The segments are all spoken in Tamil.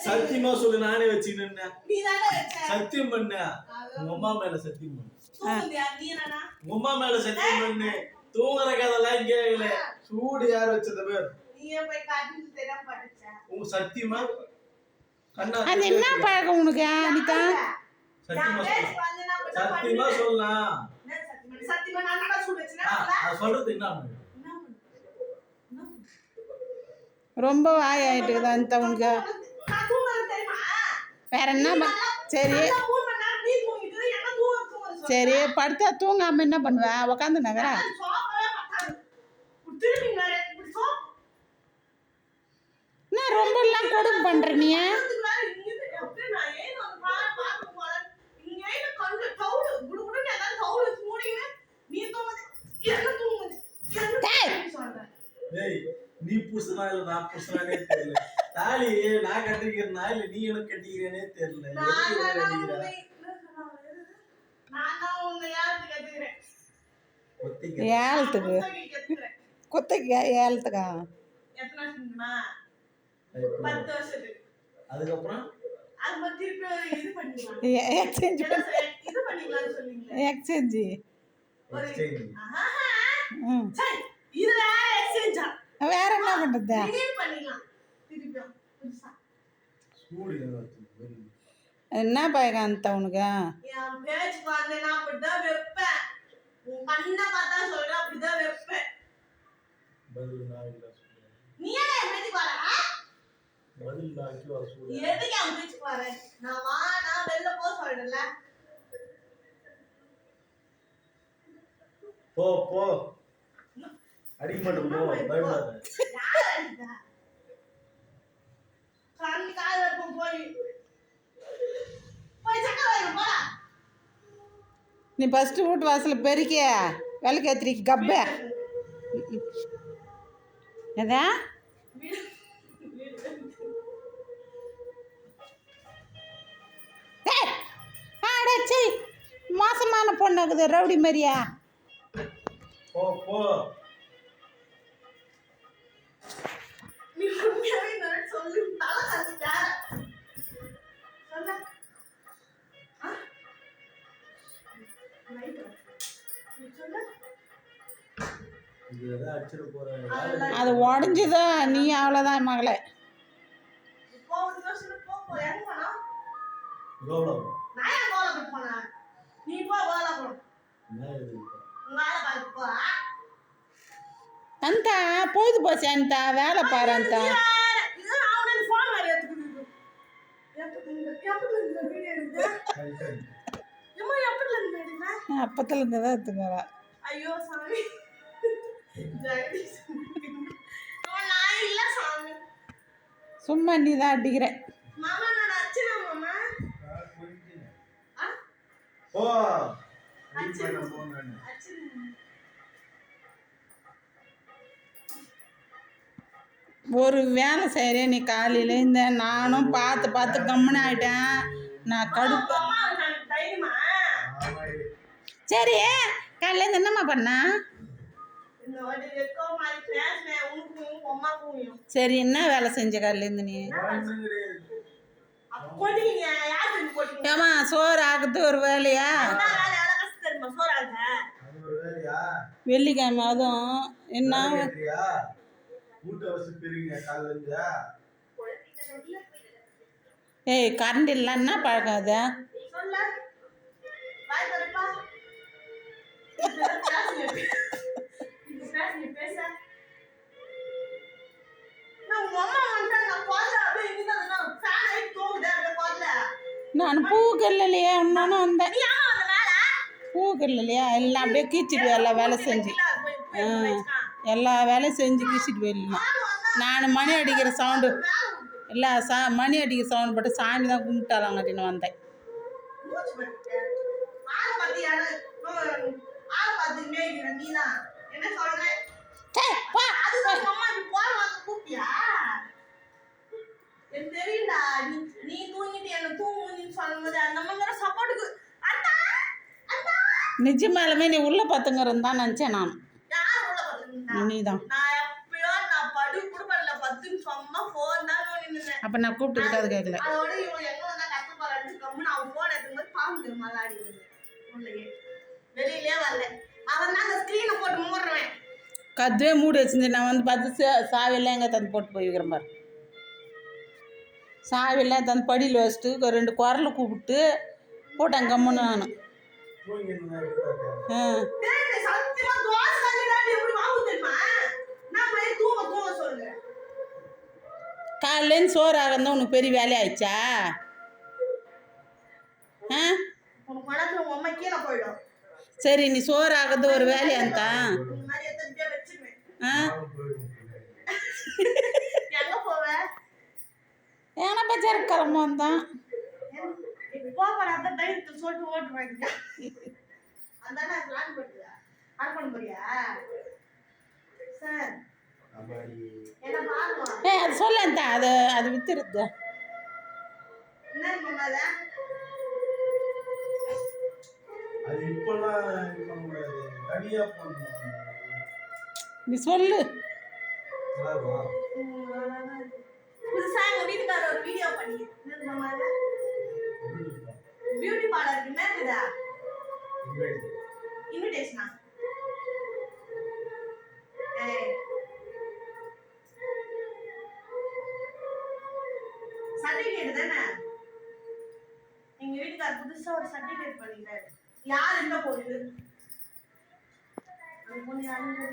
சத்தியமா சொல்லு, நானே வச்சுக்கினேன். சத்தியம் பண்ண உங்க அம்மா மேல சத்தியம் பண்ணு. உங்க அம்மா மேல சத்தியம் பண்ணு. தூங்குற கதெல்லாம் கேட்கல. சூடு யார் வச்சது பேர்? உங்க சத்தியமா அது என்ன பழக்கம் உனக்கு அனிதா? சத்தியமா சொல்லலாம். சொல்றது என்ன? ரொம்ப வாய் ஆயிட்டு அனிதா உனக்கு. வேற என்ன? சரி சரி, படுத்தா தூங்காம என்ன பண்ணுவ? உக்காந்து நகர என்ன ரொம்ப எல்லாம் கொடுமை பண்ற நீ? நீ புடிச்சனா இல்ல நான் புடிச்சனானே தெரியல. தாலி நான் கட்டிக்கிறேனா இல்ல நீ எனக்கு கட்டிக்கிறேனே தெரியல. ஏலத்துக்கு குத்தைக்கு ஏலத்துக்கா? அதுக்கப்புறம் எக்ஸ்சேஞ்ச் வேற என்ன பண்றது? என்ன பழக்கம் அந்த உனக்கு? போ போ அடிக்க மாட்டோம். போ பயப்படாத. நீ ஃபர்ஸ்ட் வீட்டு வாசல பெருக்கிய விளக்கேத்திரி கப்ப எதா ஆடாச்சி மோசமான பொண்ணாக்குது ரவுடி மாதிரியா? போ போ அது உடஞ்சுதா? நீ அவ்வளோதான் மகளே. அந்த பொழுது போச்சு அந்த வேலை பாரு. அந்த அப்பத்துல இருந்து தான் எடுத்துக்கிறா. சும்மா நீ தான் அடிக்கிற. ஒரு வேலை செய்கிறேன் நீ காலையில இந்த நானும் பார்த்து பார்த்து கம்முன்னு ஆயிட்டேன். நான் கடுப்பு. சரி காலையில என்னம்மா பண்ணா? சரி என்ன வேலை செஞ்ச காலையிலேருந்து நீ? ஏமா சோறு ஆக்குறது ஒரு வேலையா? வெள்ளிக்கிழமை அதுவும் என்ன? ஏய் கரண்ட் இல்லைன்னா பழக்கம் அது. நான் பூவுக்கு இல்லையா இன்னொன்னு வந்தேன். பூவுக்கு இல்லையா எல்லாம் அப்படியே கீச்சிட்டு எல்லாம் வேலை செஞ்சு எல்லா வேலையும் செஞ்சு கீச்சிட்டு போயிடலாம். நான் மணி அடிக்கிற சவுண்டு இல்லை மணி அடிக்கிற சவுண்டு போட்டு சாமி தான் கும்பிட்டாலாங்கட்டின்னு வந்தேன். நிஜமாலுமே நீ உள்ள பத்துங்கிறது தான் நினச்சேன் நான். நீதான் அப்போ நான் கூப்பிட்டு அது கேட்கல. அதோட இவன் எங்க வந்தா கஷ்டப்படுறான்னு கம்முன்னு அவன் போன் எடுக்கும்போது பாம்பு மல்லாடி உள்ளே வெளியிலே வரல. அவன் தான் அந்த ஸ்க்ரீனை போட்டு மூடுறவன். கதவே மூடி வச்சிருந்து நான் வந்து பார்த்து சாவியெல்லாம் எங்கே தந்து போட்டு போய்க்கிறேன் பாரு. சாவியெல்லாம் தந்து படியில் வச்சுட்டு 2 குரலை கூப்பிட்டு போட்டேன் கம்முன்னு நான். சத்தியமா தோசை கண்டிடாடி எப்படி வாங்கு தெரியுமா? நான் போய் தூங்க சொல்லுறேன். காலையிலேருந்து சோறு ஆகந்தான் உனக்கு பெரிய வேலையாயிடுச்சா? உனக்கு மனசுல உங்க அம்மா கீழே போயிடும். சரி நீ சோறு ஆகிறது ஒரு வேலையாந்தான். எங்க போவ? ஏன்னா பஜார் கிளம்ப வந்தான். போறாத டைம் சொல்லிட்டு ஓட்டுவாங்க. அதானே பிளான் பண்ணுறியா? ஆன் பண்ண போறியா? சார் என்ன பாருங்க. அது சொல்லேன்டா, அது வித்துருது. என்ன பண்ணாத? அது இப்பெல்லாம் இது பண்ண முடியாது, தனியா பண்ணணும். நீ சொல்லு. புதுசா எங்க வீட்டுக்காரர் ஒரு வீடியோ பண்ணி பியூட்டி பார்லருக்கு என்ன இருக்குதா இன்விடேஷனா? சர்டிபிகேட் தானே? எங்க வீட்டுக்காரர் புதுசா ஒரு சர்டிபிகேட் பண்ணிட்டாரு. யார் எங்க போகுது? அந்த பொண்ணு யாருன்னு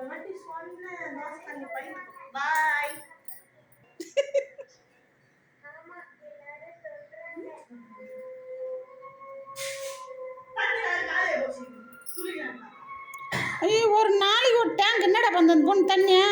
what is one boss can you find? Bye. ஐயோ ஒரு நாளைக்கு ஒரு டேங்க் என்னடா பண்ணுது அந்த பொண்ணு தண்ணியா?